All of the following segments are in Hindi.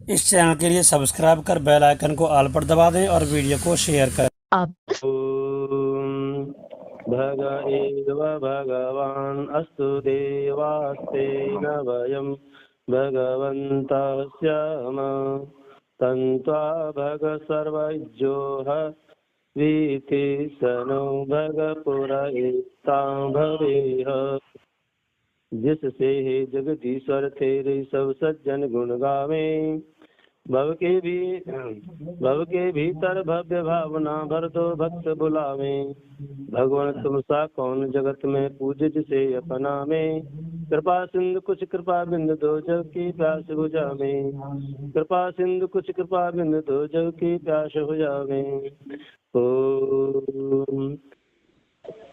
इस चैनल के लिए सब्सक्राइब कर बेल आइकन को ऑल पर दबा दें और वीडियो को शेयर करें। ॐ भग एव भगवान् अस्तु देवास्तेन वयं भगवन्तः स्याम तन्त्वा भग सर्वज्ञोः वीति सनो भग पुरहितां भवेह। जिससे जगदीश्वर तेरे सब सज्जन गुण गावे, भव के भीतर भव्य भावना भर दो भक्त बुलावे। भगवान तुम सा कौन जगत में पूजे जिसे अपना में, कृपा सिंधु कुछ कृपा बिंद दो जग की प्यास बुझावे। कृपा सिंधु कुछ कृपा बिंद दो जग की प्यास बुझावे। ओम।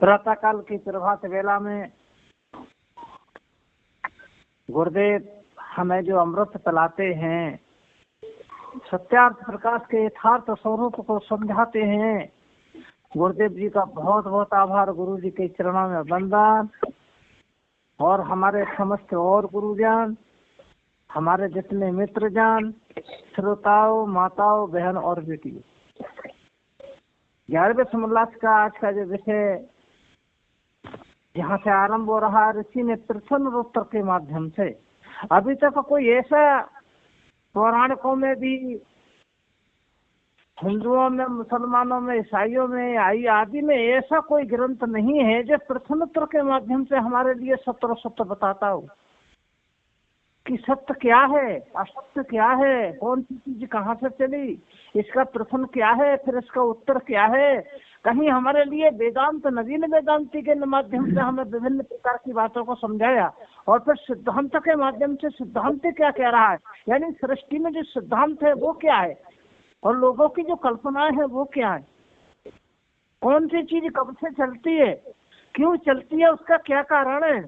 प्रातः काल की प्रभात वेला में गुरुदेव हमें जो अमृत पिलाते हैं, सत्यार्थ प्रकाश के यथार्थ स्वरूप को समझाते हैं, गुरुदेव जी का बहुत बहुत आभार। गुरु जी के चरणों में वंदन। और हमारे समस्त और गुरुजन, हमारे जितने मित्रजन, श्रोताओं, माताओं, बहन और बेटी, 11वें समोल्लास का आज का जो विषय यहाँ से आरंभ हो रहा है, ऋषि ने प्रश्नोत्तर के माध्यम से। अभी तक कोई ऐसा पौराणिकों में भी, हिंदुओं में, मुसलमानों में, ईसाइयों में, आदि में ऐसा कोई ग्रंथ नहीं है जो प्रश्नोत्तर के माध्यम से हमारे लिए सत्य सत्य बताता हो कि सत्य क्या है, असत्य क्या है, कौन सी चीज कहाँ से चली, इसका प्रश्न क्या है, फिर इसका उत्तर क्या है। कहीं हमारे लिए वेदांत, नवीन वेदांति के माध्यम से हमें विभिन्न प्रकार की बातों को समझाया, और फिर सिद्धांत के माध्यम से सिद्धांत क्या कह रहा है, यानी सृष्टि में जो सिद्धांत है वो क्या है, और लोगों की जो कल्पनाएं है वो क्या है, कौन सी चीज कब से चलती है, क्यों चलती है, उसका क्या कारण है।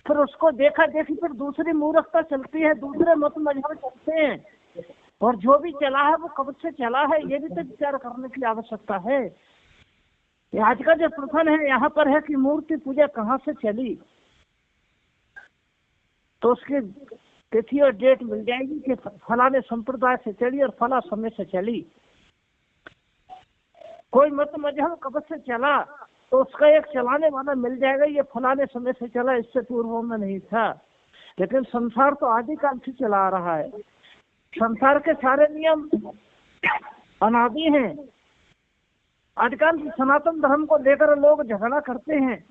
फिर उसको देखा देखी फिर दूसरी मूर्खता चलती है, दूसरे मत मजहब चलते हैं, और जो भी चला है वो कब से चला है, ये भी तो विचार करने की आवश्यकता है। आज का जो प्रश्न है यहाँ पर है कि मूर्ति पूजा कहाँ से चली, तो उसकी तिथि और डेट मिल जाएगी कि फलाने संप्रदाय से चली और फला समय से चली। कोई मत मजहब कब से चला तो उसका एक चलाने वाला मिल जाएगा, ये फलाने समय से चला, इससे पूर्व में नहीं था। लेकिन संसार तो आदिकाल से चला आ रहा है, संसार के सारे नियम अनादि हैं। आजकल सनातन धर्म को लेकर लोग झगड़ा करते हैं।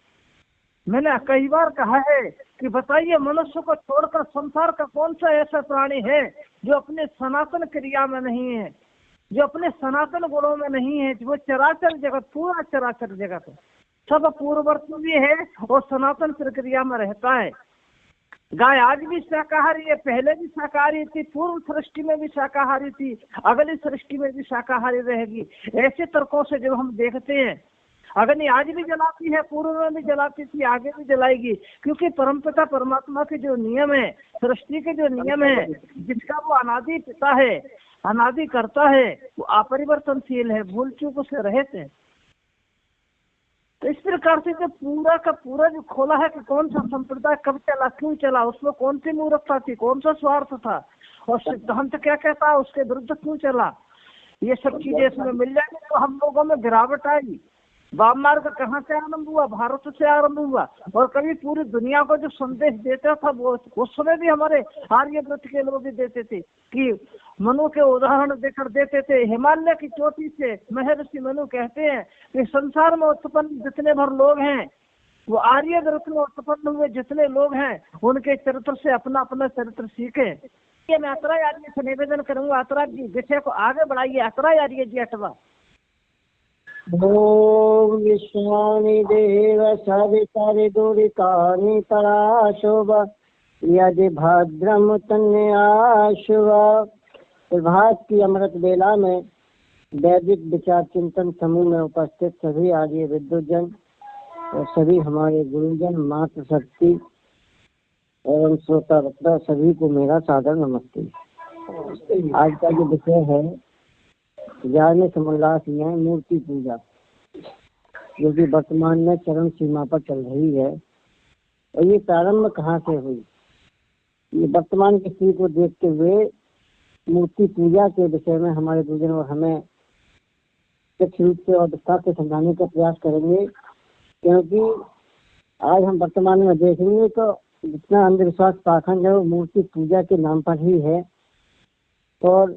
मैंने कई बार कहा है कि बताइए, मनुष्य को छोड़कर संसार का कौन सा ऐसा प्राणी है जो अपने सनातन क्रिया में नहीं है, जो अपने सनातन गुणों में नहीं है। वो चराचर जगत, पूरा चराचर जगत सब पूर्ववर्ती भी है और सनातन प्रक्रिया में रहता है। गाय आज भी शाकाहारी है, पहले भी शाकाहारी थी, पूर्व सृष्टि में भी शाकाहारी थी, अगली सृष्टि में भी शाकाहारी रहेगी। ऐसे तर्कों से जब हम देखते हैं, अग्नि आज भी जलाती है, पूर्व में भी जलाती थी, आगे भी जलाएगी, क्योंकि परमपिता परमात्मा के जो नियम है, सृष्टि के जो नियम है, जिसका वो अनादि पिता है, अनादि करता है, वो अपरिवर्तनशील है, भूल चूक से रहित है। तो इस प्रकार से जो पूरा का पूरा जो खोला है कि कौन सा संप्रदाय कब चला, क्यों चला, उसमें कौन सी मूर्खता थी, कौन सा स्वार्थ था, और सिद्धांत क्या कहता है, उसके विरुद्ध क्यों चला, ये सब चीजें इसमें मिल जाएंगी तो हम लोगों में गिरावट आएगी। वाम मार्ग कहाँ से आरंभ हुआ, भारत से आरंभ हुआ, और कभी पूरी दुनिया को जो संदेश देता था वो उस समय भी हमारे आर्यव्रत के लोग भी देते थे कि मनु के उदाहरण देकर देते थे। हिमालय की चोटी से महर्षि मनु कहते हैं कि संसार में उत्पन्न जितने भर लोग हैं, वो आर्यव्रत में उत्पन्न हुए जितने लोग हैं, उनके चरित्र से अपना अपना चरित्र सीखे। ये मैं अतराचार्य से निवेदन करूंगा, अतराचार्य जी विषय को आगे बढ़ाइए। अतराचार्य जी 8वां। ओम विश्वानि देव सवितरि दुरितानि पराशोभा यदि भद्रम तन्याशुभा। प्रभात की अमृत बेला में वैदिक विचार चिंतन समूह में उपस्थित सभी आर्य विद्वजन और सभी हमारे गुरुजन, मातृ शक्ति एवं श्रोता वक्ता सभी को मेरा सादर नमस्ते। आज का जो विषय है 11वें समोल्लास में मूर्ति पूजा, जो कि वर्तमान में चरम सीमा पर चल रही है। और ये प्रारंभ कहाँ से हुई, ये वर्तमान की स्थिति को देखते हुए मूर्ति पूजा के विषय में हमारे गुरुजन और हमें प्रत्यक्ष रूप से और विस्तार से समझाने का प्रयास करेंगे, क्योंकि आज हम वर्तमान में देखेंगे तो जितना अंधविश्वास पाखंड है वो मूर्ति पूजा के नाम पर ही है। और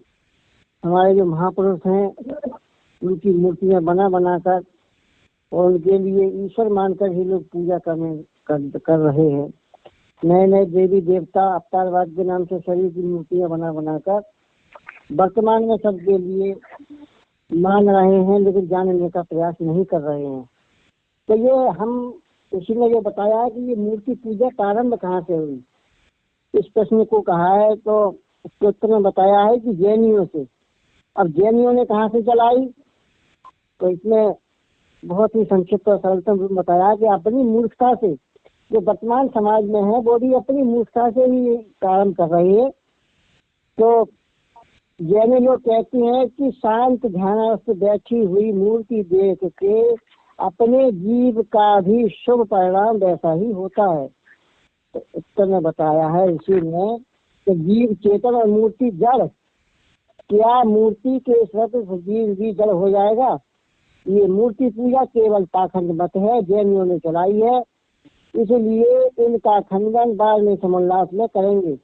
हमारे जो महापुरुष हैं उनकी मूर्तियां बना बनाकर और उनके लिए ईश्वर मानकर ही लोग पूजा कर रहे हैं। नए नए देवी देवता अवतारवाद के नाम से शरीर की मूर्तियां बना बनाकर वर्तमान में सबके लिए मान रहे हैं, लेकिन जानने का प्रयास नहीं कर रहे हैं। तो ये हम उसी ने ये बताया है कि ये मूर्ति पूजा प्रारंभ कहाँ से हुई, इस प्रश्न को कहा है तो उसके उत्तर में बताया है कि जैनियों से। अब जैनियों ने कहाँ से चलाई, तो इसमें बहुत ही संक्षिप्त और सरलतम रूप बताया कि अपनी मूर्खता से, जो वर्तमान समाज में है वो भी अपनी मूर्खता से ही प्रारंभ कर रही है। तो जैन लोग कहते हैं कि शांत ध्यानस्थ बैठी हुई मूर्ति देख के अपने जीव का भी शुभ परिणाम वैसा ही होता है। तो उत्तर में बताया है इसी में कि जीव चेतन और मूर्ति जड़, क्या मूर्ति के साथ जीव भी जड़ हो जाएगा? ये मूर्ति पूजा केवल पाखंड मत है, जैनियों ने चलाई है, इसलिए इनका खंडन बाद में समोल्लास में करेंगे।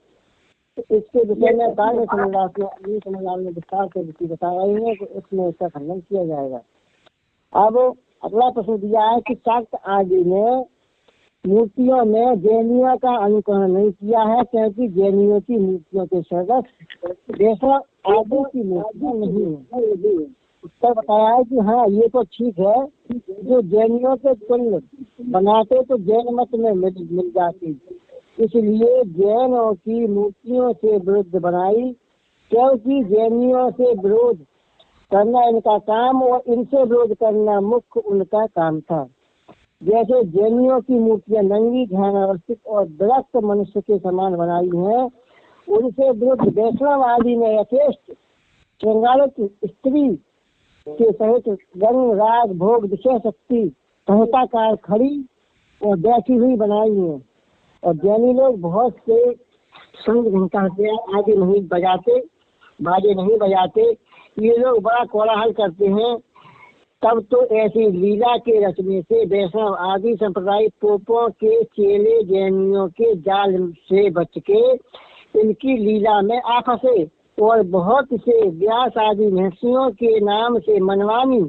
तो इसके विषय में बाद में समोल्लास में विस्तार से बता रही है कि इसमें इसका खंडन किया जाएगा। अब अगला प्रश्न दिया है कि शाक्त आदि ने मूर्तियों में जैनियों का अनुकरण नहीं किया है, क्योंकि जैनियों की मूर्तियों के सदस्य जैसा आदि की मूर्तियां नहीं है। उत्तर बताया है कि हाँ ये तो ठीक है, जो जैनियों के तुल्य बनाते तो जैन मत में मिल जाती, इसलिए जैनों की मूर्तियों से विरुद्ध बनाई, क्योंकि जैनियों से विरोध करना इनका काम और इनसे विरोध करना मुख्य उनका काम था। जैसे जैनियों की मूर्तियां नंगी, ध्यानावस्थित और विरक्त मनुष्य के समान बनाई हैं, उनसे विरुद्ध वैष्णववादी ने यथेष्ट श्रृंगारित स्त्री के सहित रंग राग भोग विषय शक्ति सहताकार खड़ी और बैठी हुई बनाई है। और जैनी लोग बहुत से संग घंटा से आगे नहीं बजाते, बाजे नहीं बजाते, ये लोग बड़ा कोलाहल करते हैं। तब तो ऐसी लीला के रचने से वैष्णव आदि संप्रदाय पोपों के चेले जैनियों के जाल से बच के इनकी लीला में आ फंसे और बहुत से व्यास आदि महर्षियों के नाम से मनवानी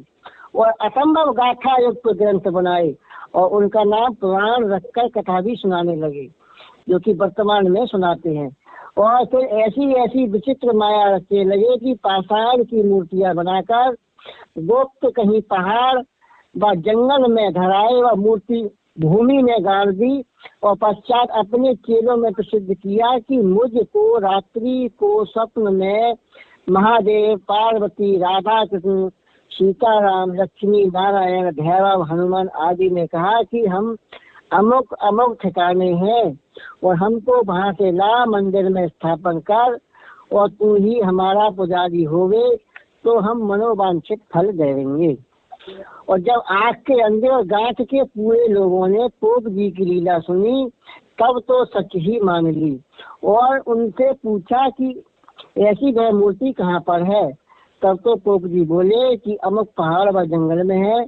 और असंभव गाथा युक्त ग्रंथ बनाए और उनका नाम पुराण रखकर कथा भी सुनाने लगे, जो कि वर्तमान में सुनाते हैं। और फिर ऐसी ऐसी विचित्र माया रखने लगे कि पाषाण की मूर्तियां बनाकर गुप्त कहीं पहाड़ व जंगल में धराए व मूर्ति भूमि में गाड़ दी और पश्चात अपने चेलों में प्रसिद्ध किया कि मुझको रात्रि को स्वप्न में महादेव, पार्वती, राधा कृष्ण, सीताराम, लक्ष्मी नारायण, भैरव, हनुमान आदि ने कहा कि हम अमुक अमुक ठिकाने हैं और हमको वहाँ से ला, मंदिर में स्थापन कर और तू ही हमारा पुजारी होवे तो हम मनोवांछित फल देंगे। और जब आँख के अंधे और गांठ के पूरे लोगों ने पोप जी की लीला सुनी तब तो सच ही मान ली और उनसे पूछा कि ऐसी वह मूर्ति कहाँ पर है। तब तो पोप जी बोले कि अमुक पहाड़ व जंगल में है,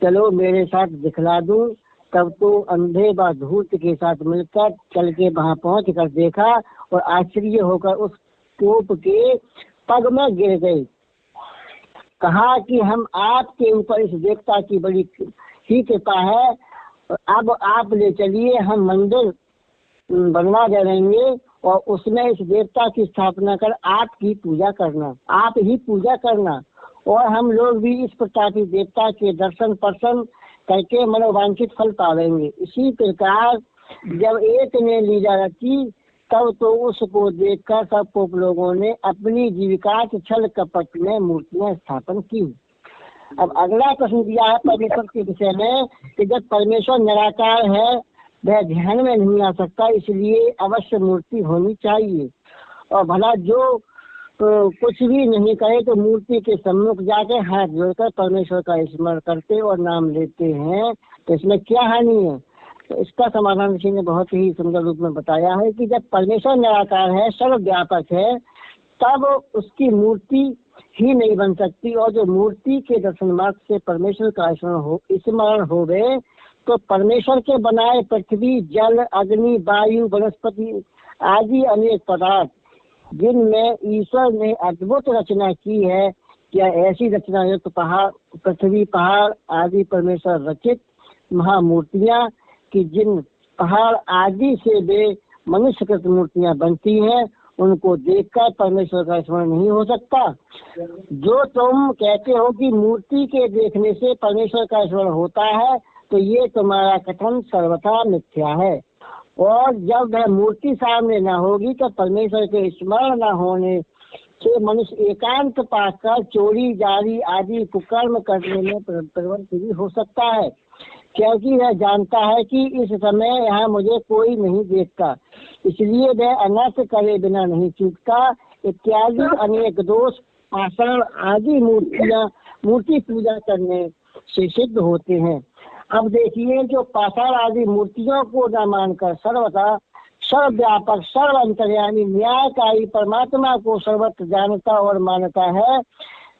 चलो मेरे साथ दिखला दूं। तब तो अंधे व धूर्त के साथ मिलकर चल के वहाँ पहुँच कर देखा और आश्चर्य होकर उस पोप के पग में गिर गए। कहा कि हम आपके ऊपर इस देवता की बड़ी ही कृपा है, अब आप ले चलिए, हम मंदिर बनवा देंगे और उसमें इस देवता की स्थापना कर आपकी पूजा करना, आप ही पूजा करना और हम लोग भी इस प्रकार की देवता के दर्शन पर्शन करके मनोवांछित फल पावेंगे। इसी प्रकार जब एक ने लीला रखी तब तो उसको देखकर सब पोप लोगों ने अपनी जीविका के छल कपट में मूर्तियां स्थापन की। अब अगला प्रश्न दिया है परमेश्वर के विषय में कि जब परमेश्वर निराकार है वह ध्यान में नहीं आ सकता, इसलिए अवश्य मूर्ति होनी चाहिए। और भला जो कुछ भी नहीं करे तो मूर्ति के सम्मुख जाके हाथ जोड़कर परमेश्वर का स्मरण करते और नाम लेते हैं, तो इसमें क्या हानि है? तो इसका समाधान ऋषि ने बहुत ही सुंदर रूप में बताया है कि जब परमेश्वर निराकार है, सर्वव्यापक है, तब उसकी मूर्ति ही नहीं बन सकती। और जो मूर्ति के दर्शन मात्र से परमेश्वर का स्मरण हो गए तो परमेश्वर के बनाए पृथ्वी, जल, अग्नि, वायु, वनस्पति आदि अनेक पदार्थ जिनमें ईश्वर ने अद्भुत रचना की है, क्या ऐसी रचना है तो पृथ्वी, पहाड़ आदि परमेश्वर रचित महामूर्तियां कि जिन पहाड़ आदि से वे मनुष्यकृत मूर्तियां बनती हैं, उनको देखकर परमेश्वर का स्मरण नहीं हो सकता। जो तुम कहते हो कि मूर्ति के देखने से परमेश्वर का स्मरण होता है, तो ये तुम्हारा कथन सर्वथा मिथ्या है। और जब वह मूर्ति सामने न होगी तो परमेश्वर के स्मरण न होने से मनुष्य एकांत पाकर चोरी, जारी आदि कुकर्म करने में प्रवृत्त भी हो सकता है, क्योंकि वह जानता है कि इस समय यहाँ मुझे कोई नहीं देखता, इसलिए वह अनर्थ करे बिना नहीं चूकता। इत्यादि अनेक दोष पाषाण आदि मूर्ति पूजा करने से सिद्ध होते हैं। अब देखिए, जो पाषाण आदि मूर्तियों को न मानकर सर्वथा सर्वव्यापक, सर्व अंतर्यामी, न्यायकारी परमात्मा को सर्वत्र जानता और मानता है,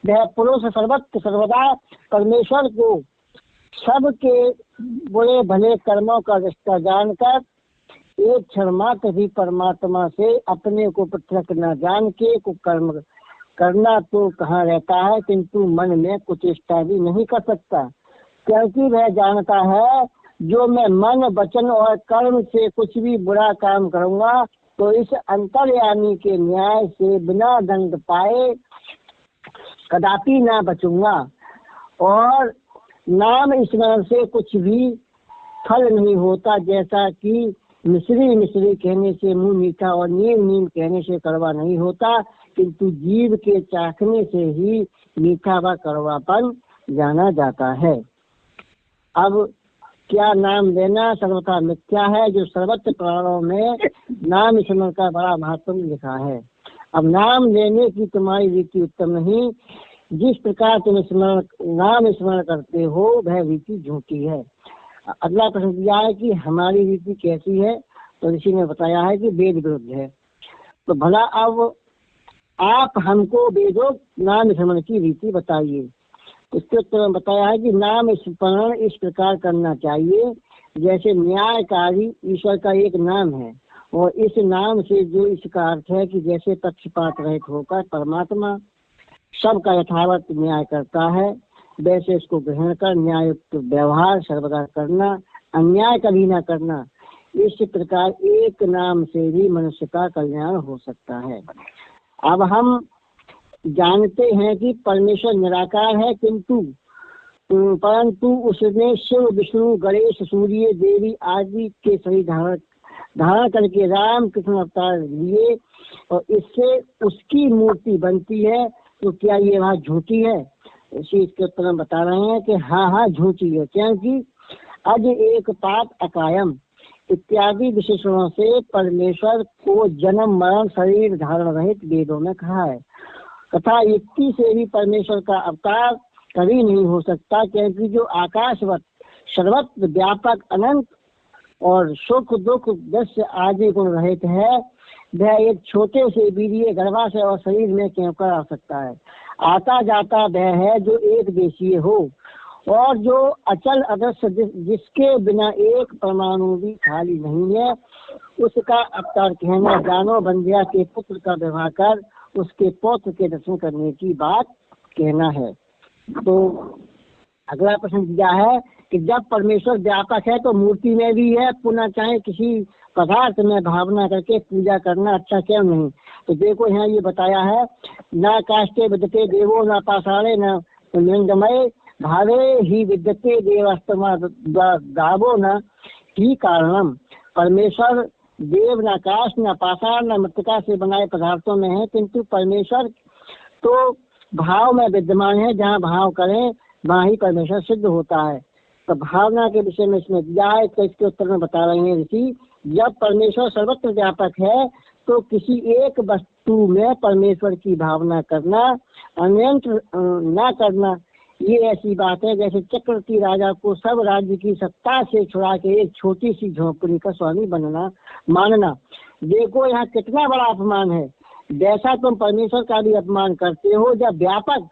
वह पुरुष सर्वत्र सर्वदा परमेश्वर को सबके बुरे भले कर्मों का रिश्ता जानकर एक क्षण मात्र भी परमात्मा से अपने को पृथक न जान के कुकर्म करना तो कहाँ रहता है, किंतु मन में कुछ इच्छा भी नहीं कर सकता, क्योंकि वह जानता है जो मैं मन, वचन और कर्म से कुछ भी बुरा काम करूंगा तो इस अंतर्यामी के न्याय से बिना दंड पाए कदापि ना बचूंगा। और नाम स्मरण से कुछ भी फल नहीं होता, जैसा कि मिश्री मिश्री कहने से मुंह मीठा और नीम नीम कहने से कड़वा नहीं होता, किंतु जीव के चाखने से ही मीठा व कड़वापन जाना जाता है। अब क्या नाम लेना सर्वथा मिथ्या है, जो सर्वत्र प्राणों में नाम स्मरण का बड़ा महत्व लिखा है। अब नाम लेने की तुम्हारी रीति उत्तम नहीं, जिस प्रकार तुम नाम स्मरण करते हो वह रीति झूठी है। अगला प्रश्न दिया है कि हमारी रीति कैसी है, तो ऋषि ने बताया है कि वेद विरुद्ध है। तो भला अब आप हमको वेदों नाम स्मरण की रीति बताइए। इसके उत्तर में बताया है कि नाम स्मरण इस प्रकार करना चाहिए जैसे न्यायकारी ईश्वर का एक नाम है, और इस नाम से जो इसका अर्थ है कि जैसे पक्षपात रहित होकर परमात्मा सबका यथावत न्याय करता है, वैसे इसको ग्रहण कर न्यायुक्त व्यवहार सर्वदा करना, अन्याय कभी न करना। इस प्रकार एक नाम से भी मनुष्य का कल्याण हो सकता है। अब हम जानते हैं कि परमेश्वर निराकार है, परंतु उसने शिव, विष्णु, गणेश, सूर्य, देवी आदि के शरीर धारण करके राम कृष्ण अवतार लिए, और इससे उसकी मूर्ति बनती है। तो क्या ये बात झूठी है? इसी इसके उत्तर में बता रहे हैं कि हाँ झूठी है, क्योंकि अज एक पाप अकायम इत्यादि विशेषणों से परमेश्वर को जन्म मरण शरीर धारण रहित वेदों में कहा है। तथा युक्ति से भी परमेश्वर का अवतार कभी नहीं हो सकता, क्योंकि जो आकाशवत सर्वत्र व्यापक अनंत और सुख दुख दस्य आदि गुण रहित है, वह एक छोटे से वीर्य गर्भाशय और शरीर में क्यों कर आ सकता है। आता जाता वह है जो एक देशीय हो, और जो अचल अदृश्य जिसके बिना एक परमाणु भी खाली नहीं है, उसका अवतार कहना जानो बंध्या के पुत्र का विवाह कर उसके पौत्र के दर्शन करने की बात कहना है। तो अगला प्रश्न दिया है कि जब परमेश्वर व्यापक है तो मूर्ति में भी है, पुनः चाहे किसी पदार्थ में भावना करके पूजा करना अच्छा क्यों नहीं। तो देखो यहाँ ये बताया है, ना काष्टे विद्यते देवो न पाषाणे न लिंगमय भावे ही विद्यते देवास्तमा दावो न ही कारणम। परमेश्वर देव न काष्ठ न पाषाण न मृतिका से बनाए पदार्थों में है, किंतु परमेश्वर तो भाव में विद्यमान है, जहाँ भाव करें वहाँ ही परमेश्वर सिद्ध होता है। तो भावना के विषय में इसमें दिया है, तो इसके उत्तर में बता रहे हैं ऋषि, जब परमेश्वर सर्वत्र व्यापक है तो किसी एक वस्तु में परमेश्वर की भावना करना, अन्यंत्र न करना, ये ऐसी बात है जैसे चक्रवर्ती राजा को सब राज्य की सत्ता से छुड़ा के एक छोटी सी झोंपड़ी का स्वामी बनना मानना। देखो यहाँ कितना बड़ा अपमान है। वैसा तुम परमेश्वर का भी अपमान करते हो। जब व्यापक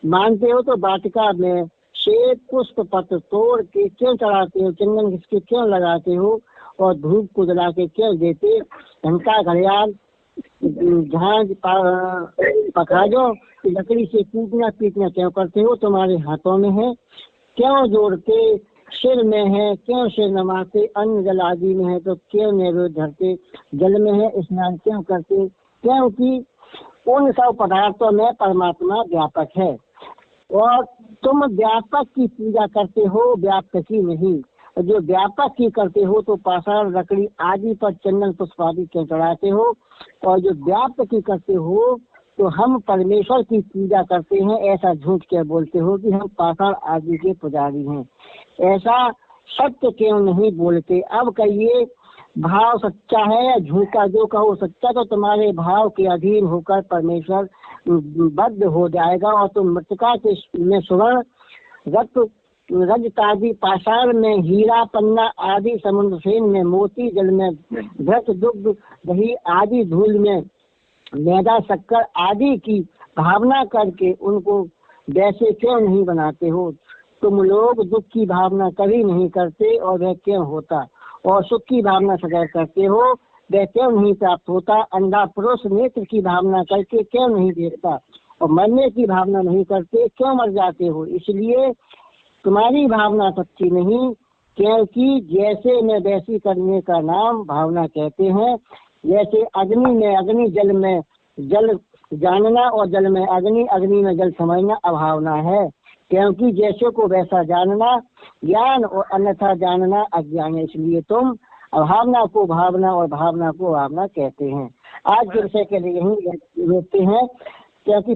मानते हो तो वाटिका में श्वेत पुष्प पत्र तोड़ के क्यों चढ़ाते हो, चंदन घिसके क्यों लगाते हो, और धूप को जला के क्यों देते, घंटा घड़ियाल झांझ पखाजो लकड़ी से कूटना पीटना क्यों करते हो, तुम्हारे हाथों में है क्यों जोड़ते, सिर में है क्यों सिर नमाते, अन्न जल आदि में है तो क्यों नैवेद्य धरते, जल में है स्नान क्यों करते, क्योंकि उन सब पदार्थों में परमात्मा व्यापक है और तुम व्यापक की पूजा करते हो, व्यापक की नहीं। जो व्यापक की करते हो तो पाषाण लकड़ी आदि पर चंदन पुष्प आदि क्यों चढ़ाते हो, और जो व्यापक की करते हो तो हम परमेश्वर की पूजा करते हैं ऐसा झूठ क्या बोलते हो कि हम पाषाण आदि के पुजारी हैं, ऐसा सत्य क्यों नहीं बोलते। अब कहिए भाव सच्चा है या झूठा, जो कहो सच्चा तो तुम्हारे भाव के अधीन होकर परमेश्वर बद्ध हो जाएगा और तुम मृतिका के में स्वर्ण रक्त रजतादि पाषाण में हीरा पन्ना आदि, समुद्र सेन में मोती, जल में घृत दुग्ध दही आदि, धूल में मैदा शक्कर आदि की भावना करके उनको वैसे क्यों नहीं बनाते हो। तुम लोग दुख की भावना कभी नहीं करते और वह क्यों होता, और सुख की भावना सदैव करते हो वह क्यों नहीं प्राप्त होता। अंधा पुरुष नेत्र की भावना करके क्यों नहीं देखता, और मरने की भावना नहीं करते क्यों मर जाते हो। इसलिए तुम्हारी भावना सच्ची नहीं, क्योंकि जैसे में वैसी करने का नाम भावना कहते हैं। जैसे अग्नि में अग्नि, जल में जल जानना और जल में अग्नि, अग्नि में जल समझना अभावना है, क्योंकि जैसे को वैसा जानना ज्ञान और अन्यथा जानना अज्ञान है। इसलिए तुम अभावना को भावना और भावना को भावना कहते हैं। आज के विषय के लिए यही रोकते हैं, क्योंकि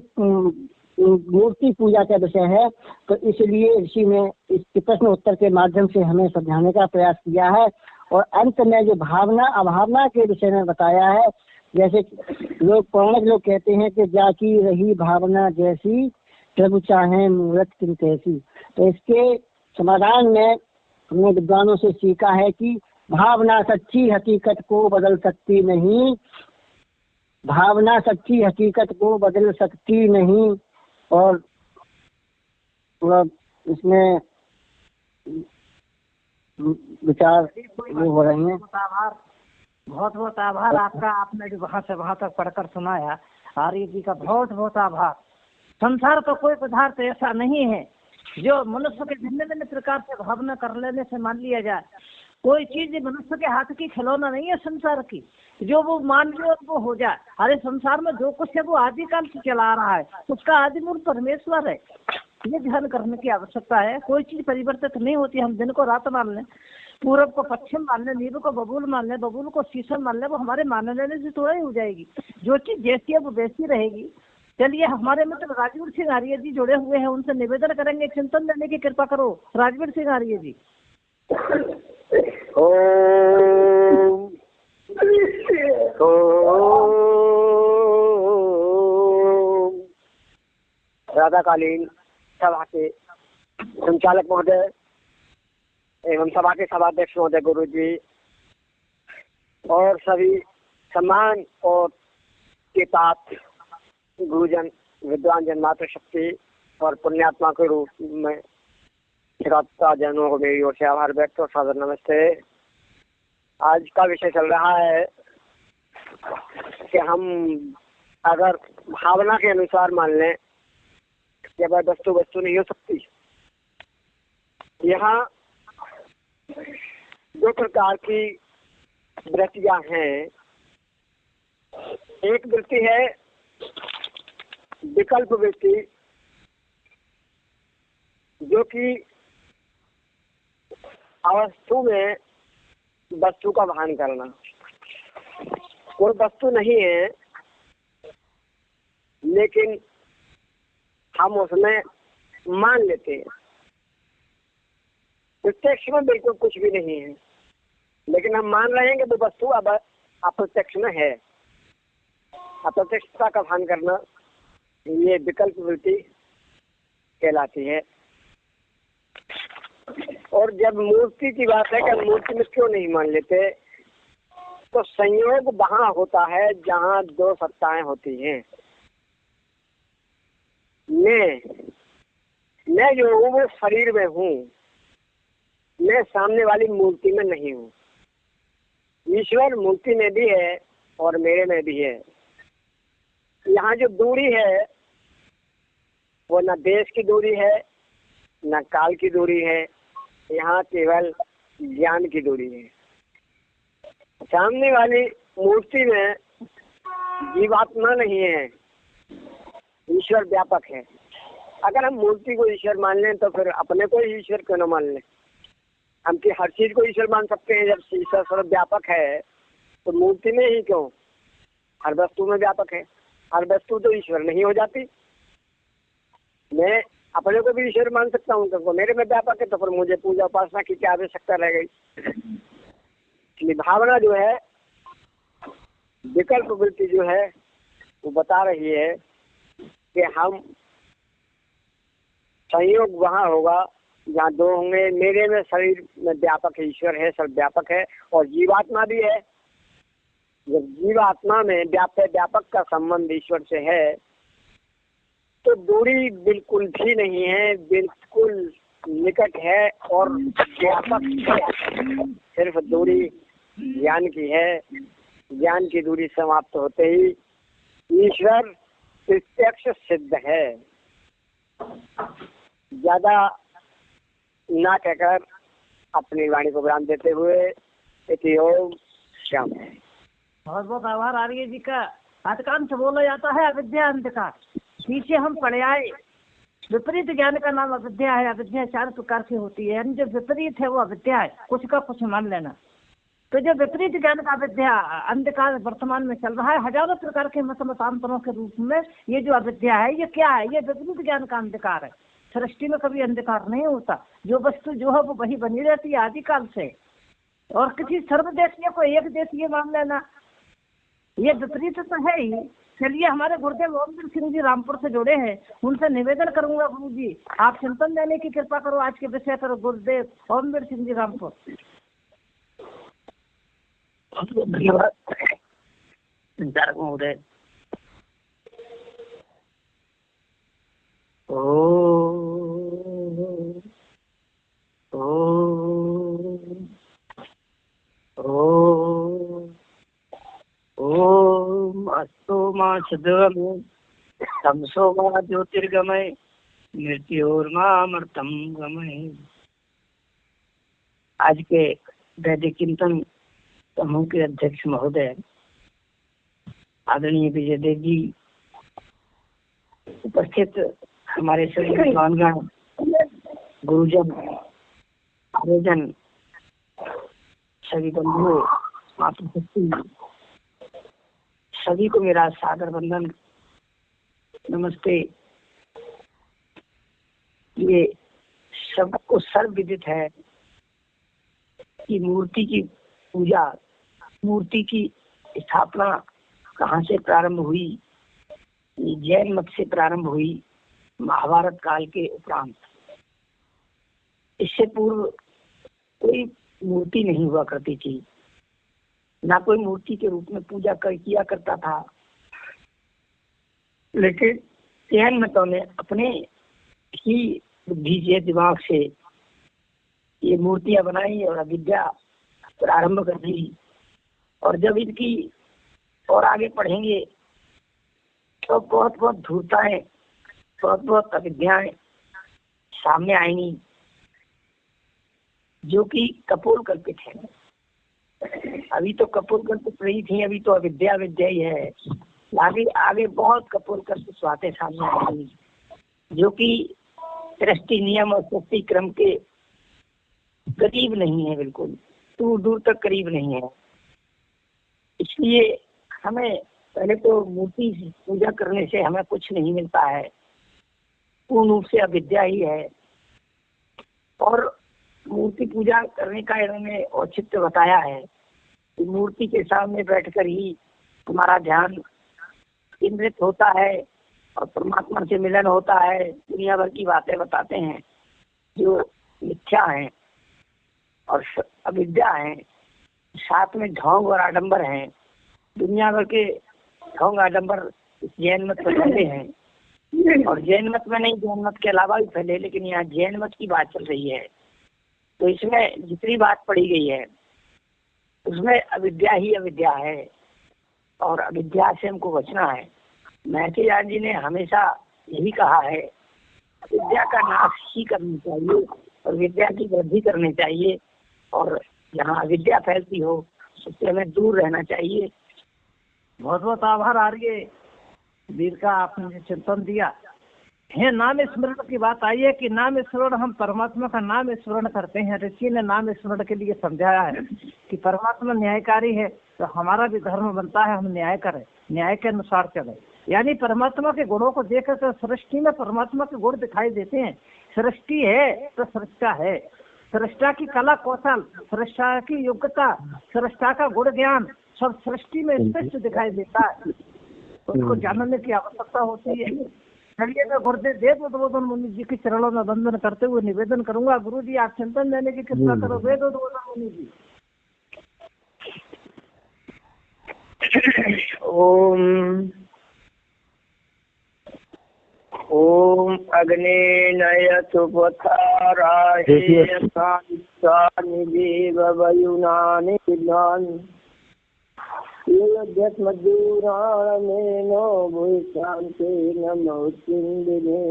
मूर्ति पूजा का विषय है, तो इसलिए ऋषि ने इसके प्रश्न उत्तर के माध्यम से हमें समझाने का प्रयास किया है। और अंत में जो भावना अभावना के विषय में बताया है, जैसे लोग पौराणिक लोग कहते हैं कि जाकी रही भावना जैसी प्रभु चाहे मूर्त किन कैसी, तो इसके समाधान में हमने विद्वानों से सीखा है कि भावना सच्ची हकीकत को बदल सकती नहीं, भावना सच्ची हकीकत को बदल सकती नहीं। और इसमें विचार वो हो रहे हैं। बहुत बहुत आभार आपका, आपने जो वहाँ से वहाँ तक पढ़कर सुनाया, आर्य जी का बहुत बहुत आभार। संसार का कोई पदार्थ ऐसा नहीं है जो मनुष्य के भिन्न भिन्न प्रकार से भावना कर लेने से मान लिया जाए। कोई चीज मनुष्य के हाथ की खिलौना नहीं है संसार की, जो वो मान ले और वो हो जाए। अरे संसार में जो कुछ है वो आदिकाल से चला रहा है, उसका आदि मूल परमेश्वर है। ये ध्यान करने की आवश्यकता है। कोई चीज परिवर्तित नहीं होती। हम दिन को रात मान लें, पूरब को पश्चिम मान लें, नींबू को बबूल मान लें, बबूल को शीशम मान लें, वो हमारे मान लेने से थोड़ा ही हो जाएगी। जो चीज जैसी है वो वैसी रहेगी। चलिए, हमारे मित्र राजवीर सिंह आर्य जी जुड़े हुए हैं, उनसे निवेदन करेंगे, चिंतन देने की कृपा करो। राजवीर सिंह आर्य जी। ओम राधाकालीन सभा के संचालक महोदय एवं सभा के सभाध्यक्ष महोदय, गुरु जी और सभी सम्मान और के साथ गुरुजन, विद्वान जन, मातृशक्ति और पुण्यात्मा के रूप में श्रोता जनों को मेरी ओर से आभार व्यक्त और सादर नमस्ते। आज का विषय चल रहा है कि हम अगर भावना के अनुसार मान लें कि वह वस्तु वस्तु नहीं हो सकती। यहाँ दो प्रकार की वृत्तियां हैं। एक वृत्ति है विकल्प वृत्ति, जो कि अवस्तु में वस्तु का भान करना। कोई वस्तु नहीं है लेकिन हम उसमें मान लेते हैं। प्रत्यक्ष में बिल्कुल कुछ भी नहीं है लेकिन हम मान रहे हैं कि वो वस्तु अब अप्रत्यक्ष में है। अप्रत्यक्षता का भान करना ये विकल्प वृत्ति कहलाती है। और जब मूर्ति की बात है कि मूर्ति में क्यों नहीं मान लेते, तो संयोग वहां होता है जहां दो सत्ताएं होती हैं। मैं जो हूँ वो शरीर में हूँ, मैं सामने वाली मूर्ति में नहीं हूँ। ईश्वर मूर्ति में भी है और मेरे में भी है। यहाँ जो दूरी है वो न देश की दूरी है न काल की दूरी है, यहाँ केवल ज्ञान की दूरी है। सामने वाली मूर्ति में जीवात्मा नहीं है, ईश्वर व्यापक है। अगर हम मूर्ति को ईश्वर मान लें तो फिर अपने को ही ईश्वर क्यों न मान लें? हम कि हर चीज को ईश्वर मान सकते हैं। जब ईश्वर सर्व व्यापक है तो मूर्ति में ही क्यों, हर वस्तु में व्यापक है। हर वस्तु तो ईश्वर नहीं हो जाती। मैं अपने को भी ईश्वर मान सकता हूँ तो मेरे में व्यापक है, तो फिर मुझे पूजा उपासना की क्या आवश्यकता रह गई? इसलिए भावना जो है, विकल्प वृत्ति जो है वो बता रही है कि हम संयोग वहाँ होगा जहाँ दो होंगे। मेरे में शरीर में व्यापक है, ईश्वर है, सर्व व्यापक है और जीवात्मा भी है। जब जीवात्मा में व्यापक का संबंध ईश्वर से है तो दूरी बिल्कुल भी नहीं है, बिल्कुल निकट है और व्यापक है। सिर्फ दूरी ज्ञान की है। ज्ञान की दूरी समाप्त होते ही ईश्वर प्रत्यक्ष सिद्ध है। ज्यादा ना कहकर अपनी वाणी को विराम देते हुए इति ओम श्याम। बहुत बहुत आभार आर्य जी का। अधिकांश बोला जाता है अविद्या अंधकार, पीछे हम पढ़े आए। विपरीत ज्ञान का नाम अविद्या है। अविद्या 4 प्रकार की होती है, यानी जो विपरीत है वो अविद्या है। कुछ का कुछ मान लेना। तो जो विपरीत ज्ञान का अविद्या अंधकार वर्तमान में चल रहा है, हजारों प्रकार के मतांतरों के रूप में, ये जो अविद्या है ये क्या है? ये विपरीत ज्ञान का अंधकार है। सृष्टि में कभी अंधकार नहीं होता। जो वस्तु जो है वो वही बनी रहती है आदिकाल से। और किसी सर्वदेशीय को एक देशीय मान लेना, ये विपरीत तो है ही। चलिए, हमारे गुरुदेव ओमवीर सिंह जी रामपुर से जुड़े हैं, उनसे निवेदन करूंगा, गुरु जी आप चिंतन देने की कृपा करो आज के विषय पर। गुरुदेव ओमवीर सिंह जी रामपुर। बहुत बहुत धन्यवाद संचारक महोदय। ओम अस्तु मा सद्गमय तमसो मा ज्योतिर्गमय मृत्योर्मामृतम गमय। आज के वैदिक चिंतन समूह के अध्यक्ष महोदय आदरणीय विजय देव जी, उपस्थित हमारे सभी विद्वानगण, गुरुजन, आर्यजन, सभी बंधुओं, मातृशक्ति, सभी को मेरा सादर वंदन, नमस्ते। ये सबको सर्वविदित है कि मूर्ति की पूजा, मूर्ति की स्थापना कहाँ से प्रारंभ हुई? जैन मत से प्रारंभ हुई, महाभारत काल के उपरांत। इससे पूर्व कोई मूर्ति नहीं हुआ करती थी, ना कोई मूर्ति के रूप में पूजा किया करता था। लेकिन जैन मतों ने अपने ही बुद्धि से, दिमाग से ये मूर्तियां बनाई और अविद्या प्रारंभ कर दी। और जब इनकी और आगे पढ़ेंगे तो बहुत बहुत धूर्ताएं, बहुत बहुत अविद्याएं सामने आएंगी जो कि कपोल कल्पित है। अभी तो कपोल कल्पित रही थी, अभी तो अविद्या विद्या ही है। आगे आगे बहुत कपोल कल्पित बातें सामने आएंगी जो कि सृष्टि नियम और सृष्टि क्रम के करीब नहीं है, बिल्कुल दूर दूर तक करीब नहीं है। इसलिए हमें पहले तो मूर्ति पूजा करने से हमें कुछ नहीं मिलता है, पूर्ण रूप से अविद्या ही है। और मूर्ति पूजा करने का इन्होंने औचित्य बताया है कि मूर्ति के सामने बैठकर ही तुम्हारा ध्यान केंद्रित होता है और परमात्मा से मिलन होता है। दुनिया भर की बातें बताते हैं जो मिथ्या हैं और अविद्या हैं, साथ में ढोंग और आडंबर हैं। दुनिया भर के ढोंग आडंबर जैन मत में फैले हैं, और जैन मत में नहीं, जैन मत के अलावा भी फैले, लेकिन यहाँ जैन मत की बात चल रही है। तो इसमें जितनी बात पढ़ी गई है उसमें अविद्या ही अविद्या है, और अविद्या से हमको बचना है। महर्षि जी ने हमेशा यही कहा है, विद्या का नाश ही करना चाहिए और विद्या की वृद्धि करनी चाहिए, और जहाँ अविद्या फैलती हो उससे हमें दूर रहना चाहिए। बहुत बहुत आभार आर्य वीर का, आपने जो चिंतन दिया है। नाम स्मरण की बात आई है कि नाम स्मरण, हम परमात्मा का नाम स्मरण करते हैं। ऋषि ने नाम स्मरण के लिए समझाया है कि परमात्मा न्यायकारी है, तो हमारा भी धर्म बनता है हम न्याय करें, न्याय के अनुसार चले। यानी परमात्मा के गुणों को देखकर तो सृष्टि में परमात्मा के गुण दिखाई देते हैं। सृष्टि है तो सृष्टा है, सृष्टा की कला कौशल, सृष्टा की योग्यता, सृष्टा का गुण ज्ञान सब सृष्टि में स्पष्ट दिखाई देता है। तो उसको जानने की आवश्यकता होती है। चलिए, मैं गुरुदेव देव उद्बोधन मुनि जी के चरणों में वंदन करते हुए निवेदन करूंगा, गुरु जी आप चिंतन देने की कृपा करो। वेद उद्बोधन मुनि जी। ओम अग्ने नयतु पथाराहे सानि देव वयुनानि विद्वानि मजूराणमेनो भूषान्ते नमो चिन्दिने।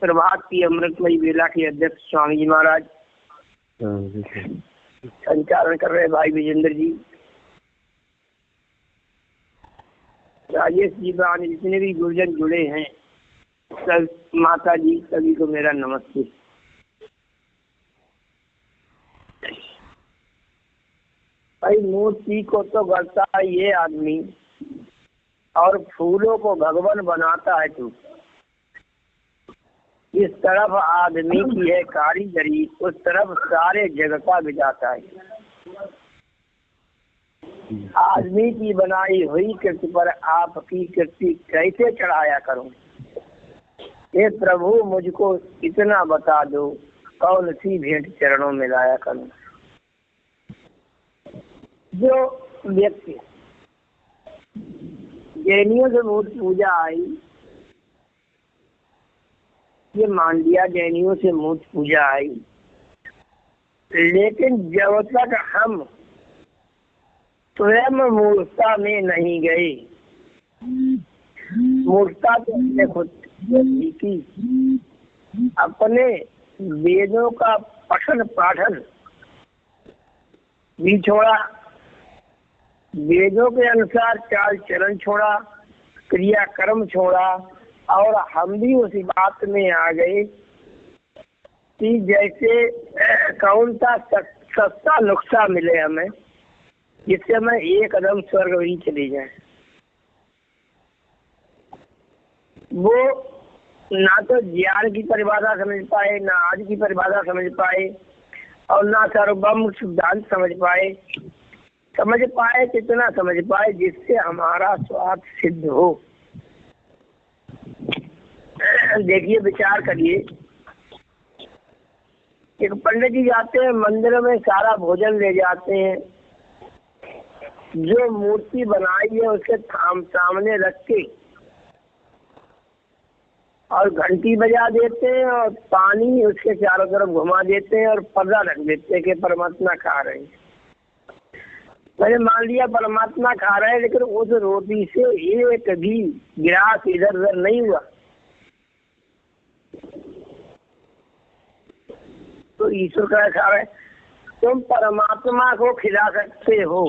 प्रभात की अमृतमयी बेला के अध्यक्ष स्वामी जी महाराज, संचालन कर रहे भाई विजेंद्र जी, राजेश जी, प्राणी जितने भी गुरुजन जुड़े हैं, सब माता जी, सभी को मेरा नमस्ते। भाई मूर्ति को तो गढ़ता है ये आदमी, और फूलों को भगवान बनाता है तू। इस तरफ आदमी की है कारीगरी, उस तरफ सारे जगत का बिजाता है। आदमी की बनाई हुई कृति पर आपकी कृति कैसे चढ़ाया करूं? हे प्रभु मुझको इतना बता दो, कौन सी भेंट चरणों में लाया करूं? जो व्यक्ति जैनियों से मूर्ति पूजा आई, ये मान लिया जैनियों से मूर्ति पूजा आई, लेकिन जब तक हम स्वयं मूर्ता में नहीं गए, मूर्ता तो अपने खुद की, अपने वेदों का पठन पाठन भी छोड़ा, वेदों के अनुसार चाल चलन छोड़ा, क्रिया कर्म छोड़ा, और हम भी उसी बात में आ गए कि जैसे कौन सा सस्ता नुस्खा मिले हमें जिससे हमें एक कदम स्वर्ग भी चली जाए। वो ना तो ज्ञान की परिभाषा समझ पाए, ना आज की परिभाषा समझ पाए, और ना सर्वब्रह्म सिद्धांत समझ पाए। समझ पाए कितना समझ पाए जिससे हमारा स्वार्थ सिद्ध हो। देखिए, विचार करिए, एक पंडित जी जाते हैं मंदिर में, सारा भोजन ले जाते हैं, जो मूर्ति बनाई है उसके सामने रख के और घंटी बजा देते हैं और पानी उसके चारों तरफ घुमा देते हैं और पर्दा रख देते हैं कि परमात्मा खा रहे हैं। मैंने मान लिया परमात्मा खा रहे हैं, लेकिन उस रोटी से एक भी गिलास इधर उधर नहीं हुआ, तो ईश्वर का खा रहे। तुम परमात्मा को खिला सकते हो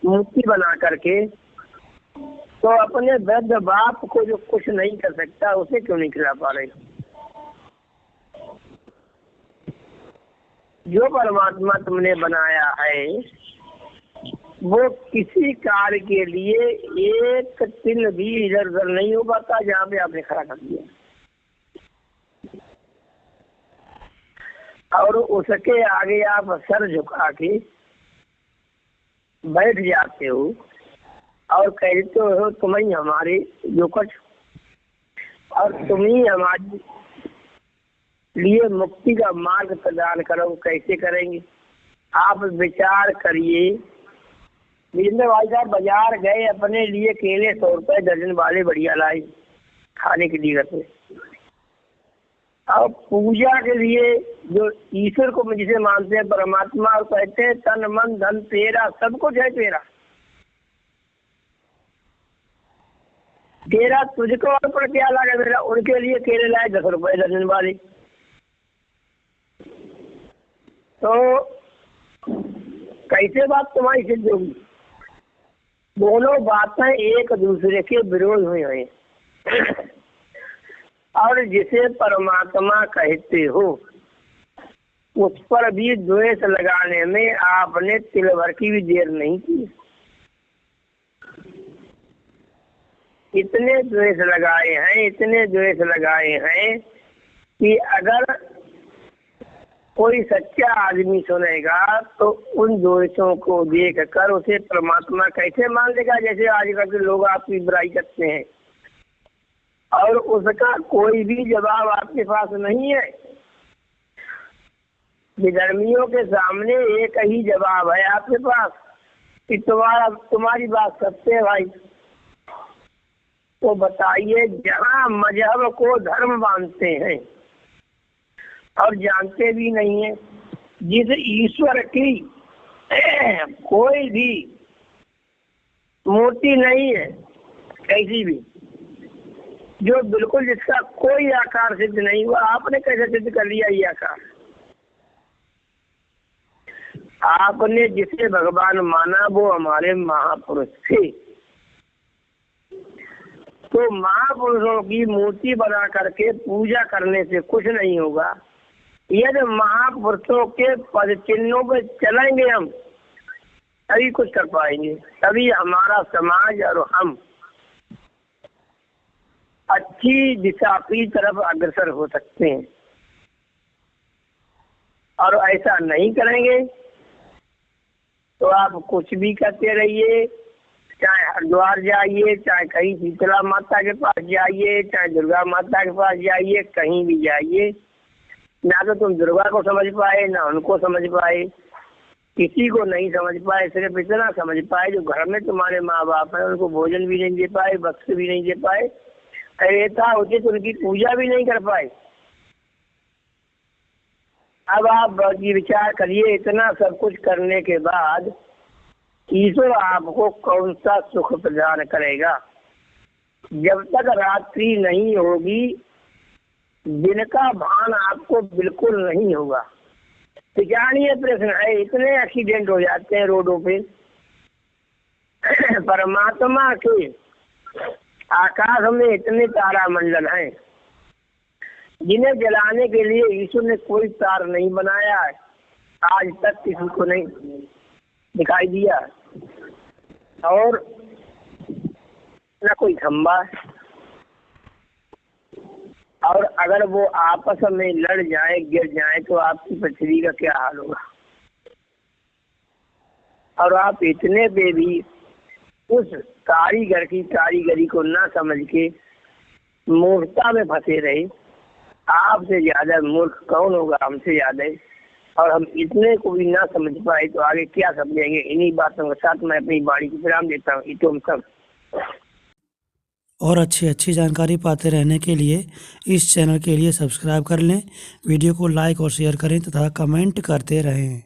मूर्ति बना करके, तो अपने वृद्ध बाप को जो कुछ नहीं कर सकता उसे क्यों नहीं खिला पा रहे? जो परमात्मा तुमने बनाया है वो किसी कार्य के लिए एक तिल भी इधर उधर नहीं हो पाता जहाँ पे आपने खड़ा कर दिया, और उसके आगे आप सर झुका के बैठ जाते हो और कहते हो तुम ही हमारे जो कुछ, और तुम ही हमारे लिए मुक्ति का मार्ग प्रदान करो। कैसे करेंगे आप विचार करिए। वीरेंद्र भाई साहब बाजार गए, अपने लिए केले 100 रुपए दर्जन वाले बढ़िया लाए खाने के लिए करते। और पूजा के लिए जो ईश्वर को जिसे मानते हैं परमात्मा, और कहते हैं तन मन धन तेरा, सब कुछ है तेरा, तेरा तुझको और पर क्या लगा मेरा। उनके लिए केले लाए 10 रुपए दर्जन वाले। तो कैसे बात तुम्हारी सिद्ध होगी? दोनों बातें एक दूसरे के विरोध हुई हैं। और जिसे परमात्मा कहते हो उस पर भी द्वेष लगाने में आपने तिल भर की भी देर नहीं की। इतने द्वेष लगाए हैं, इतने द्वेष लगाए हैं कि अगर कोई सच्चा आदमी सुनेगा तो उन द्वेषों को देख कर उसे परमात्मा कैसे मान लेगा। जैसे आजकल के लोग आपकी बुराई करते हैं और उसका कोई भी जवाब आपके पास नहीं है। विधर्मियों के सामने एक ही जवाब है आपके पास कि तुम्हारी बात सत्य है भाई। तो बताइए, जहाँ मजहब को धर्म मानते हैं और जानते भी नहीं है, जिस ईश्वर की कोई भी मूर्ति नहीं है कैसी भी, जो बिल्कुल जिसका कोई आकार सिद्ध नहीं हुआ, आपने कैसे सिद्ध कर लिया ये आकार? आपने जिसे भगवान माना वो हमारे महापुरुष थे। तो महापुरुषों की मूर्ति बना करके पूजा करने से कुछ नहीं होगा। यदि महापुरुषों के पद चिन्हों पे चलेंगे हम, तभी कुछ कर पाएंगे, तभी हमारा समाज और हम अच्छी दिशा की तरफ अग्रसर हो सकते हैं। और ऐसा नहीं करेंगे तो आप कुछ भी करते रहिए, चाहे हरिद्वार जाइए, चाहे कहीं शीतला माता के पास जाइए, चाहे दुर्गा माता के पास जाइए, कहीं भी जाइए, ना तो तुम दुर्गा को समझ पाए ना उनको समझ पाए, किसी को नहीं समझ पाए। सिर्फ इतना समझ पाए जो घर में तुम्हारे माँ बाप है उनको भोजन भी नहीं दे पाए, वस्त्र भी नहीं दे पाए, ऐसा उचित उनकी पूजा भी नहीं कर पाए। अब आप ये विचार करिए, इतना सब कुछ करने के बाद ईश्वर आपको कौन सा सुख प्रदान करेगा? जब तक रात्रि नहीं होगी दिन का भान आपको बिल्कुल नहीं होगा। विचारणीय प्रश्न है, इतने एक्सीडेंट हो जाते हैं रोडों पे। परमात्मा के आकाश में इतने तारामंडल हैं जिन्हें जलाने के लिए ईश्वर ने कोई तार नहीं बनाया है, आज तक किसी को नहीं दिखाई दिया, और न कोई खंबा। और अगर वो आपस में लड़ जाए, गिर जाए, तो आपकी पृथ्वी का क्या हाल होगा? और आप इतने पे भी उस कारीगर की कारीगरी को ना समझ के मूर्खता में फंसे रहे। आपसे ज्यादा मूर्ख कौन होगा? हमसे ज्यादा। और हम इतने को भी ना समझ पाए तो आगे क्या समझेंगे? इन्हीं बातों के साथ मैं अपनी वाणी को विराम देता हूँ। इतम सब। और अच्छी जानकारी पाते रहने के लिए इस चैनल के लिए सब्सक्राइब कर लें, वीडियो को लाइक और शेयर करें तथा कमेंट करते रहें।